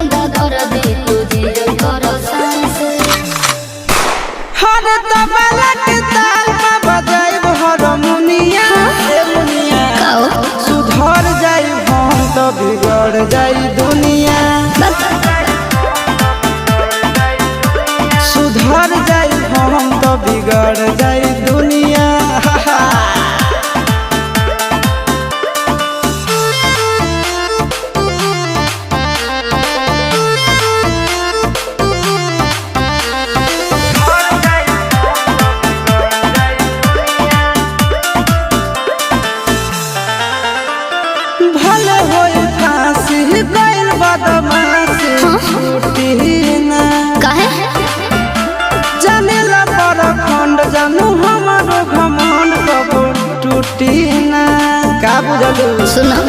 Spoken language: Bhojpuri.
गुंडा कर दे तुझे कर सांस हर तबला के ताल में बजाइब हारमोनिया ए मुनिया सुधर जाई हम तो बिगड़ जाई दुनिया सुधर जाई हम तो बिगड़ जाई दुनिया भले होई फांसी गइल बदमाशी छूटी ना काहे जानेला पर खंड जानू हमारो घमंड कबो टूटी ना का बुझलू सुनो